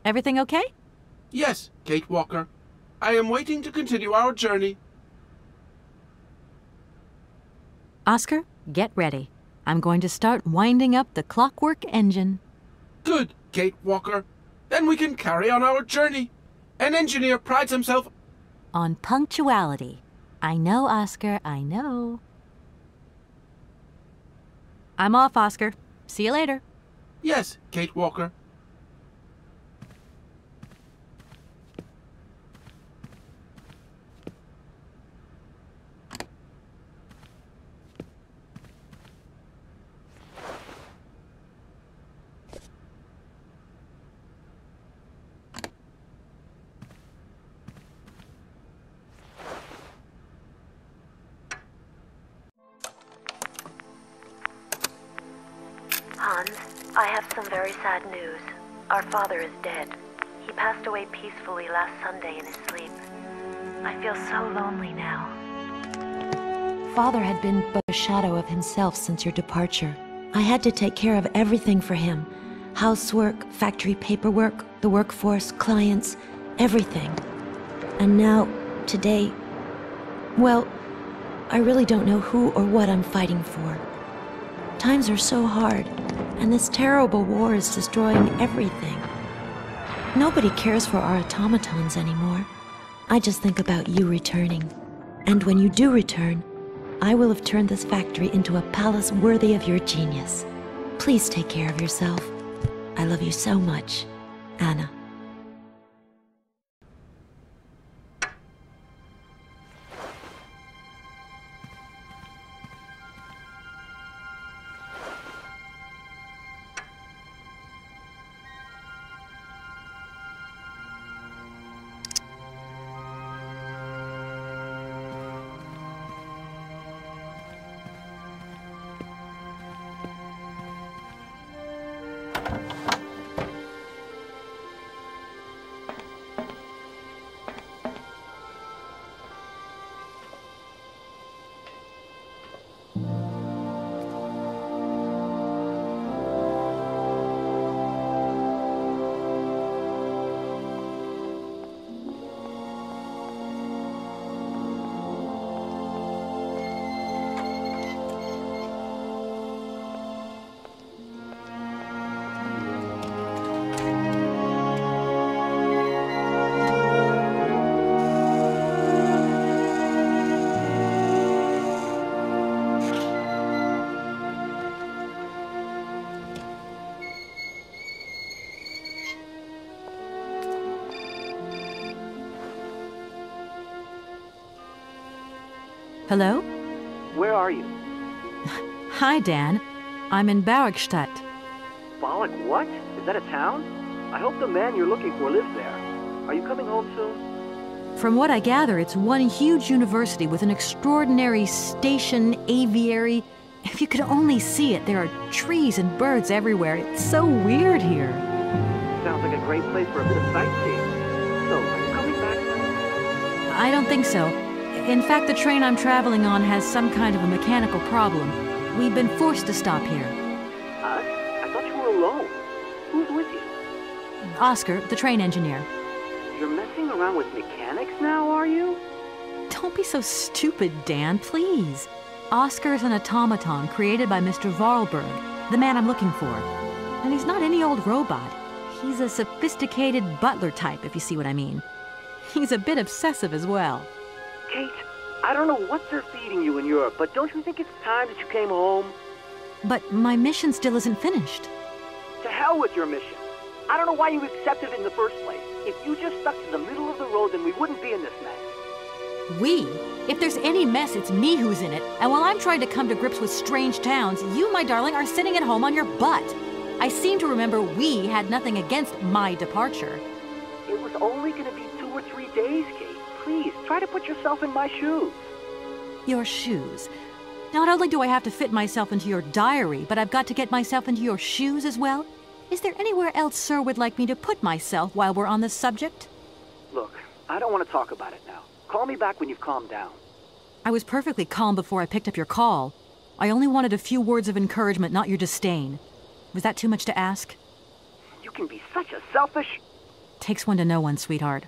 Everything okay? Yes, Kate Walker. I am waiting to continue our journey. Oscar, get ready. I'm going to start winding up the clockwork engine. Good, Kate Walker. Then we can carry on our journey. An engineer prides himself on punctuality. I know, Oscar, I know. I'm off, Oscar. See you later. Yes, Kate Walker. I have some very sad news. Our father is dead. He passed away peacefully last Sunday in his sleep. I feel so lonely now. Father had been but a shadow of himself since your departure. I had to take care of everything for him. Housework, factory paperwork, the workforce, clients, everything. And now, today, well, I really don't know who or what I'm fighting for. Times are so hard, and this terrible war is destroying everything. Nobody cares for our automatons anymore. I just think about you returning. And when you do return, I will have turned this factory into a palace worthy of your genius. Please take care of yourself. I love you so much, Anna. Hello? Where are you? Hi, Dan. I'm in Barrickstadt. Bollock, what? Is that a town? I hope the man you're looking for lives there. Are you coming home soon? From what I gather, it's one huge university with an extraordinary station aviary. If you could only see it, there are trees and birds everywhere. It's so weird here. Sounds like a great place for a bit of sightseeing. So, are you coming back soon? I don't think so. In fact, the train I'm traveling on has some kind of a mechanical problem. We've been forced to stop here. Us? I thought you were alone. Who's with you? Oscar, the train engineer. You're messing around with mechanics now, are you? Don't be so stupid, Dan, please. Oscar's an automaton created by Mr. Varlberg, the man I'm looking for. And he's not any old robot. He's a sophisticated butler type, if you see what I mean. He's a bit obsessive as well. Kate, I don't know what they're feeding you in Europe, but don't you think it's time that you came home? But my mission still isn't finished. To hell with your mission. I don't know why you accepted it in the first place. If you just stuck to the middle of the road, then we wouldn't be in this mess. We? If there's any mess, it's me who's in it. And while I'm trying to come to grips with strange towns, you, my darling, are sitting at home on your butt. I seem to remember we had nothing against my departure. It was only going to be 2 or 3 days, Kate. Please, try to put yourself in my shoes. Your shoes. Not only do I have to fit myself into your diary, but I've got to get myself into your shoes as well? Is there anywhere else Sir would like me to put myself while we're on this subject? Look, I don't want to talk about it now. Call me back when you've calmed down. I was perfectly calm before I picked up your call. I only wanted a few words of encouragement, not your disdain. Was that too much to ask? You can be such a selfish... Takes one to know one, sweetheart.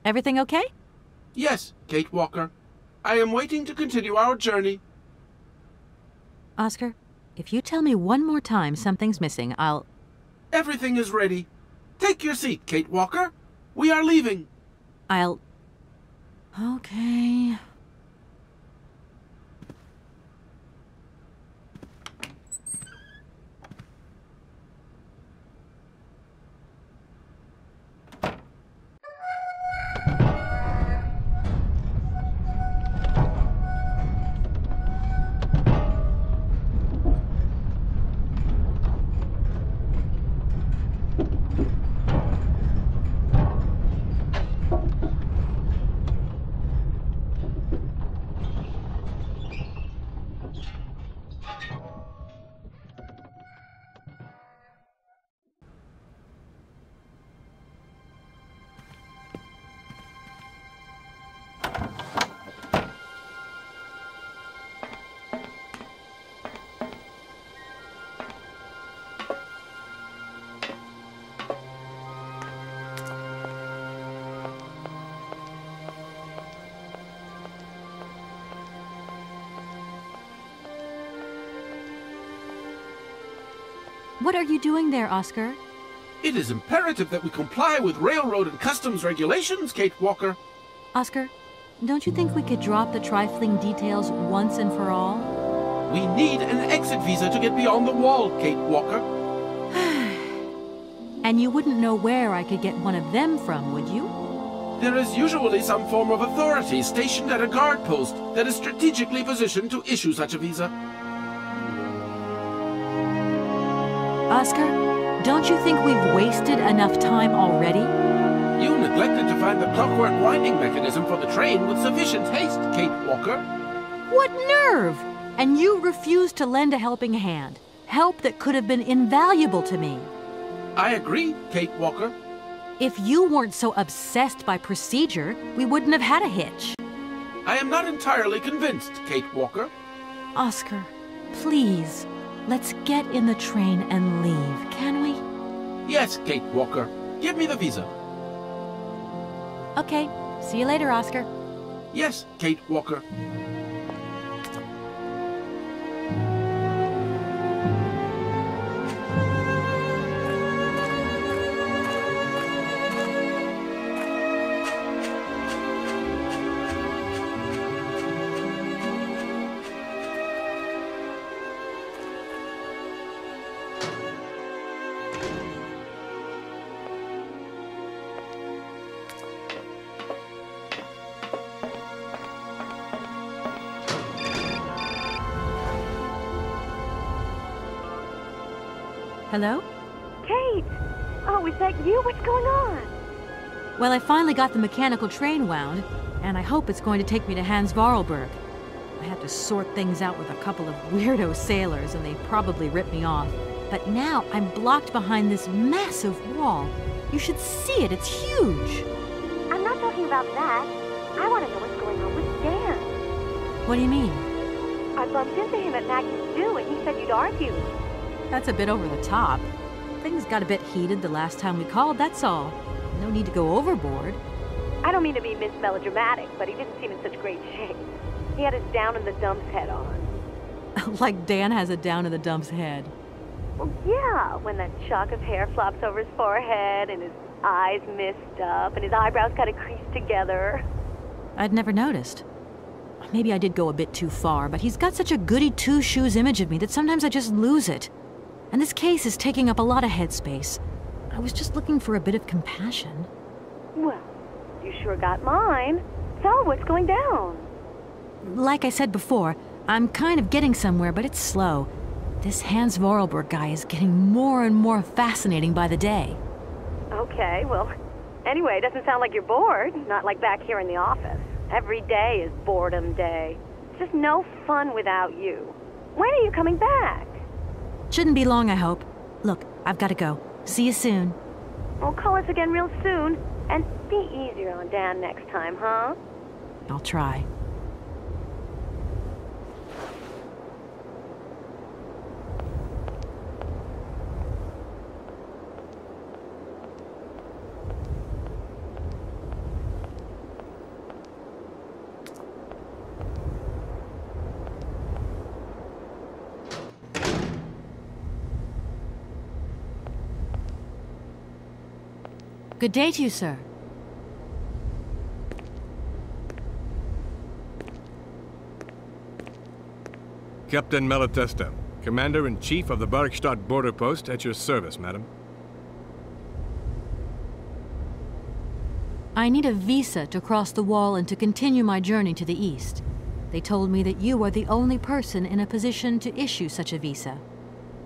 Everything okay? Yes, Kate Walker. I am waiting to continue our journey. Oscar, if you tell me one more time something's missing, I'll... Everything is ready. Take your seat, Kate Walker. We are leaving. I'll... Okay... What are you doing there, Oscar? It is imperative that we comply with railroad and customs regulations, Kate Walker. Oscar, don't you think we could drop the trifling details once and for all? We need an exit visa to get beyond the wall, Kate Walker. And you wouldn't know where I could get one of them from, would you? There is usually some form of authority stationed at a guard post that is strategically positioned to issue such a visa. Oscar, don't you think we've wasted enough time already? You neglected to find the clockwork winding mechanism for the train with sufficient haste, Kate Walker. What nerve! And you refused to lend a helping hand. Help that could have been invaluable to me. I agree, Kate Walker. If you weren't so obsessed by procedure, we wouldn't have had a hitch. I am not entirely convinced, Kate Walker. Oscar, please, let's get in the train and leave, can we? Yes, Kate Walker. Give me the visa. Okay, see you later, Oscar. Yes, Kate Walker. Hello? Kate! Oh, is that you? What's going on? Well, I finally got the mechanical train wound, and I hope it's going to take me to Hans Vorarlberg. I had to sort things out with a couple of weirdo sailors, and they probably ripped me off. But now I'm blocked behind this massive wall. You should see it, it's huge. I'm not talking about that. I want to know what's going on with Dan. What do you mean? I bumped into him at Maggie's do, and he said you'd argued. That's a bit over the top. Things got a bit heated the last time we called, that's all. No need to go overboard. I don't mean to be Miss Melodramatic, but he didn't seem in such great shape. He had his down-in-the-dumps head on. Like Dan has a down-in-the-dumps head. Well, yeah, when that shock of hair flops over his forehead, and his eyes mist up, and his eyebrows kind of creased together. I'd never noticed. Maybe I did go a bit too far, but he's got such a goody two-shoes image of me that sometimes I just lose it. And this case is taking up a lot of headspace. I was just looking for a bit of compassion. Well, you sure got mine. So, what's going down? Like I said before, I'm kind of getting somewhere, but it's slow. This Hans Vorarlberg guy is getting more and more fascinating by the day. Okay, well, anyway, it doesn't sound like you're bored. Not like back here in the office. Every day is boredom day. It's just no fun without you. When are you coming back? Shouldn't be long, I hope. Look, I've got to go. See you soon. Well, call us again real soon. And be easier on Dan next time, huh? I'll try. Good day to you, sir. Captain Malatesta, Commander-in-Chief of the Barkstadt border post, at your service, madam. I need a visa to cross the wall and to continue my journey to the east. They told me that you are the only person in a position to issue such a visa.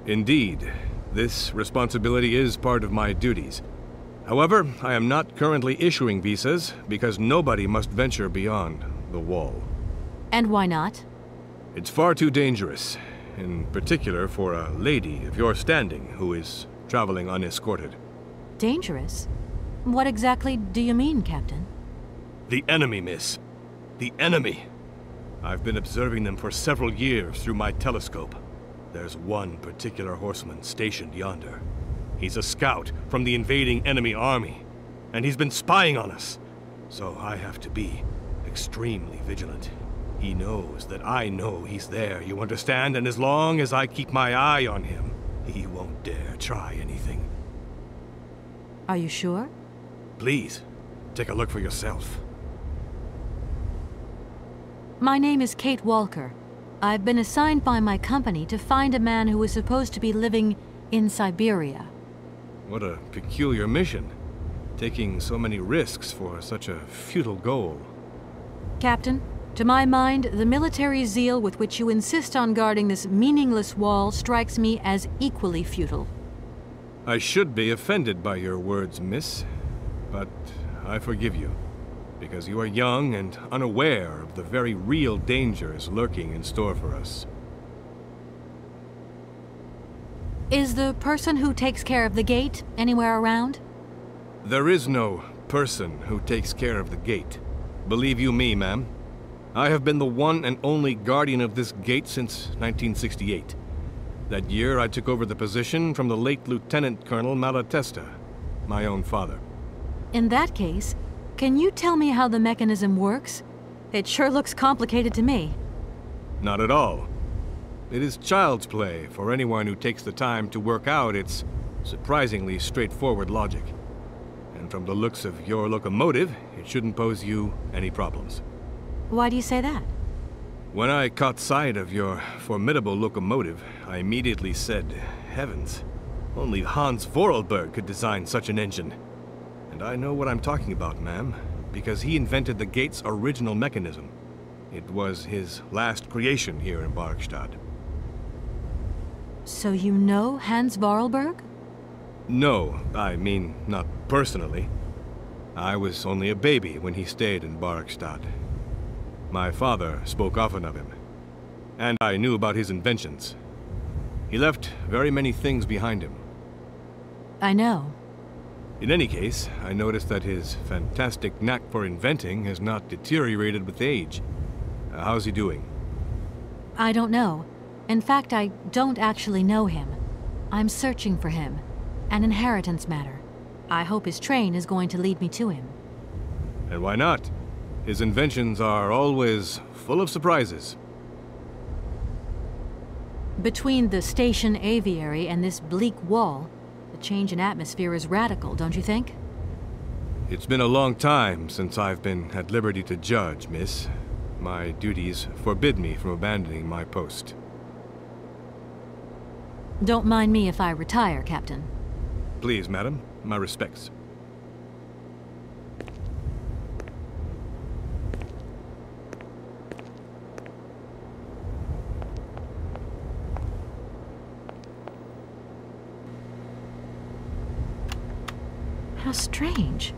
Indeed. This responsibility is part of my duties. However, I am not currently issuing visas because nobody must venture beyond the wall. And why not? It's far too dangerous, in particular for a lady of your standing who is traveling unescorted. Dangerous? What exactly do you mean, Captain? The enemy, miss. The enemy. I've been observing them for several years through my telescope. There's one particular horseman stationed yonder. He's a scout from the invading enemy army, and he's been spying on us. So I have to be extremely vigilant. He knows that I know he's there, you understand? And as long as I keep my eye on him, he won't dare try anything. Are you sure? Please, take a look for yourself. My name is Kate Walker. I've been assigned by my company to find a man who is supposed to be living in Syberia. What a peculiar mission. Taking so many risks for such a futile goal. Captain, to my mind, the military zeal with which you insist on guarding this meaningless wall strikes me as equally futile. I should be offended by your words, miss, but I forgive you, because you are young and unaware of the very real dangers lurking in store for us. Is the person who takes care of the gate anywhere around? There is no person who takes care of the gate. Believe you me, ma'am. I have been the one and only guardian of this gate since 1968. That year, I took over the position from the late Lieutenant Colonel Malatesta, my own father. In that case, can you tell me how the mechanism works? It sure looks complicated to me. Not at all. It is child's play for anyone who takes the time to work out its surprisingly straightforward logic. And from the looks of your locomotive, it shouldn't pose you any problems. Why do you say that? When I caught sight of your formidable locomotive, I immediately said, heavens, only Hans Vorarlberg could design such an engine. And I know what I'm talking about, ma'am, because he invented the gate's original mechanism. It was his last creation here in Barkstad. So you know Hans Vorarlberg? No, I mean, not personally. I was only a baby when he stayed in Barkstad. My father spoke often of him, and I knew about his inventions. He left very many things behind him. I know. In any case, I noticed that his fantastic knack for inventing has not deteriorated with age. How's he doing? I don't know. In fact, I don't actually know him. I'm searching for him. An inheritance matter. I hope his train is going to lead me to him. And why not? His inventions are always full of surprises. Between the station aviary and this bleak wall, the change in atmosphere is radical, don't you think? It's been a long time since I've been at liberty to judge, miss. My duties forbid me from abandoning my post. Don't mind me if I retire, Captain. Please, madam. My respects. How strange.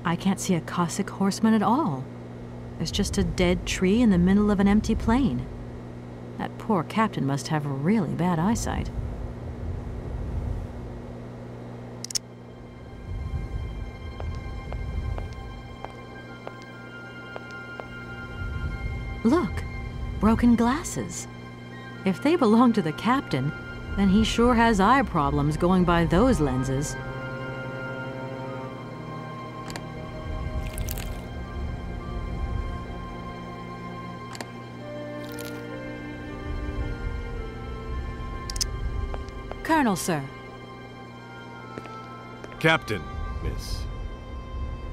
I can't see a Cossack horseman at all. There's just a dead tree in the middle of an empty plain. That poor captain must have really bad eyesight. Look, broken glasses. If they belong to the captain, then he sure has eye problems going by those lenses. Colonel, sir. Captain, miss.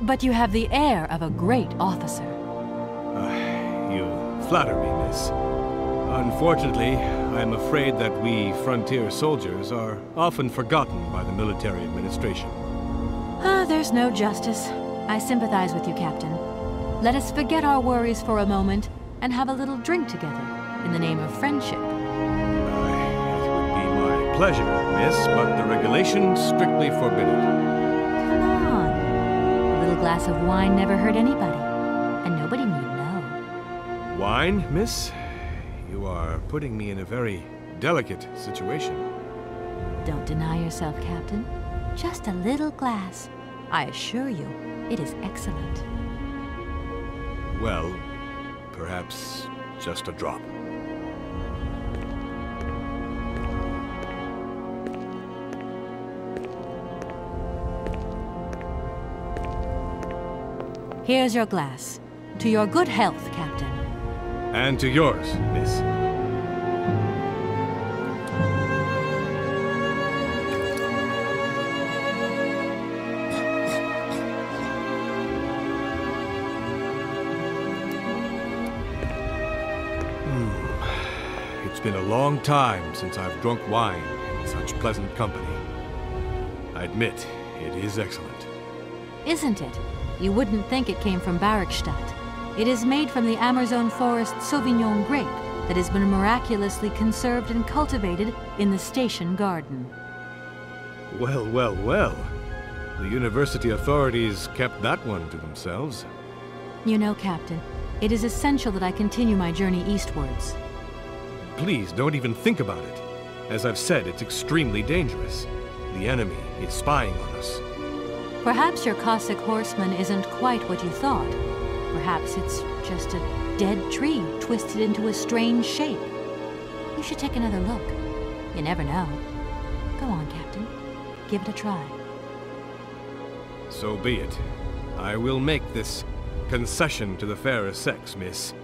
But you have the air of a great officer. You flatter me, miss. Unfortunately, I am afraid that we frontier soldiers are often forgotten by the military administration. There's no justice. I sympathize with you, Captain. Let us forget our worries for a moment and have a little drink together in the name of friendship. It would be my pleasure, miss, but the regulations strictly forbid it. Come on. A little glass of wine never hurt anybody, and nobody need know. Wine, miss? You are putting me in a very delicate situation. Don't deny yourself, Captain. Just a little glass. I assure you, it is excellent. Well, perhaps just a drop. Here's your glass. To your good health, Captain. And to yours, miss. been a long time since I've drunk wine in such pleasant company. I admit, it is excellent. Isn't it? You wouldn't think it came from Barrickstadt. It is made from the Amazon forest Sauvignon grape that has been miraculously conserved and cultivated in the station garden. Well, well, well. The university authorities kept that one to themselves. You know, Captain, it is essential that I continue my journey eastwards. Please, don't even think about it. As I've said, it's extremely dangerous. The enemy is spying on us. Perhaps your Cossack horseman isn't quite what you thought. Perhaps it's just a dead tree twisted into a strange shape. You should take another look. You never know. Go on, Captain. Give it a try. So be it. I will make this concession to the fairer sex, miss.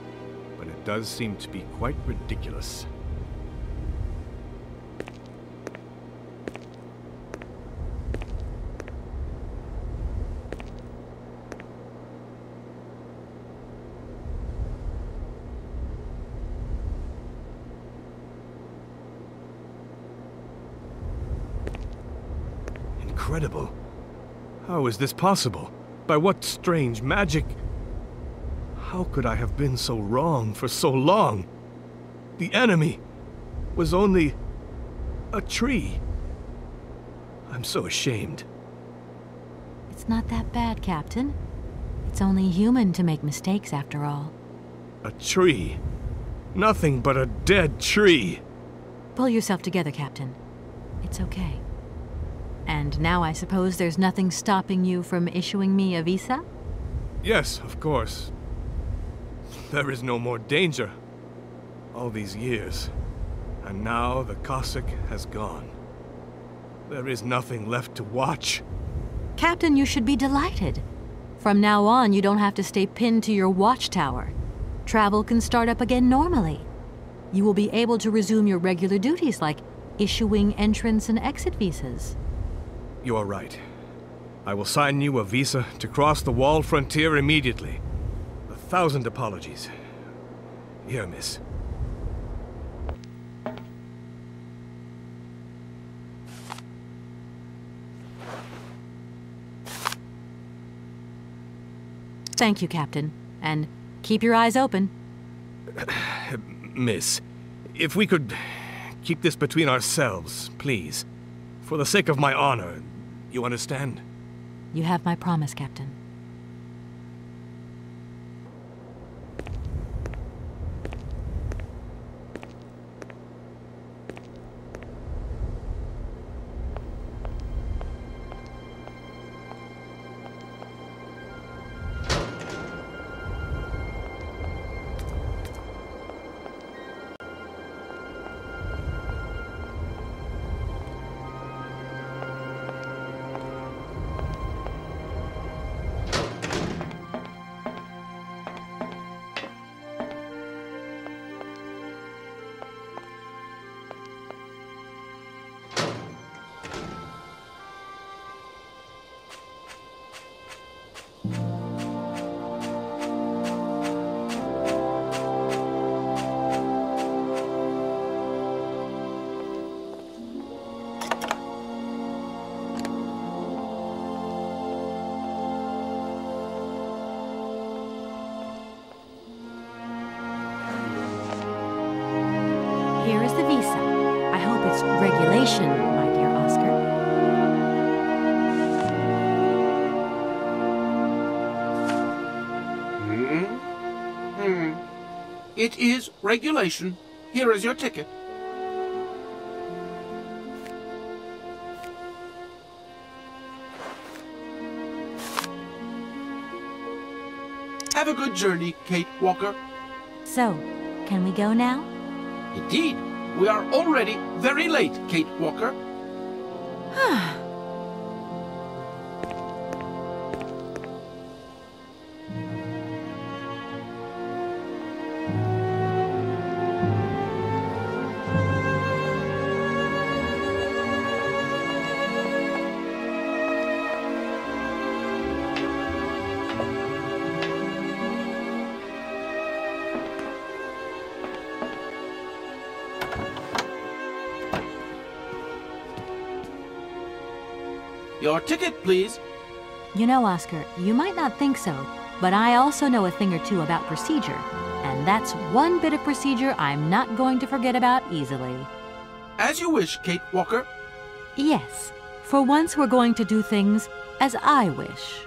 But it does seem to be quite ridiculous. Incredible. How is this possible? By what strange magic? How could I have been so wrong for so long? The enemy was only a tree. I'm so ashamed. It's not that bad, Captain. It's only human to make mistakes, after all. A tree. Nothing but a dead tree. Pull yourself together, Captain. It's okay. And now I suppose there's nothing stopping you from issuing me a visa? Yes, of course. There is no more danger. All these years. And now the Cossack has gone. There is nothing left to watch. Captain, you should be delighted. From now on, you don't have to stay pinned to your watchtower. Travel can start up again normally. You will be able to resume your regular duties like issuing entrance and exit visas. You are right. I will sign you a visa to cross the walled frontier immediately. 1,000 apologies. Here, miss. Thank you, Captain. And keep your eyes open. Miss, if we could keep this between ourselves, please. For the sake of my honor, you understand? You have my promise, Captain. Here is the visa. I hope it's regulation, my dear Oscar. It is regulation. Here is your ticket. Have a good journey, Kate Walker. So, can we go now? Indeed, we are already very late, Kate Walker. Your ticket, please. You know, Oscar, you might not think so, but I also know a thing or two about procedure. And that's one bit of procedure I'm not going to forget about easily. As you wish, Kate Walker. Yes, for once we're going to do things as I wish.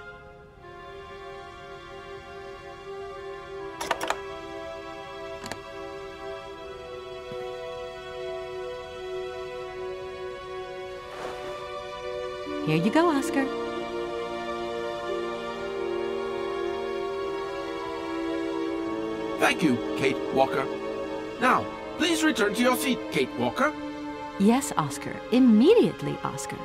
Here you go, Oscar. Thank you, Kate Walker. Now, please return to your seat, Kate Walker. Yes, Oscar. Immediately, Oscar.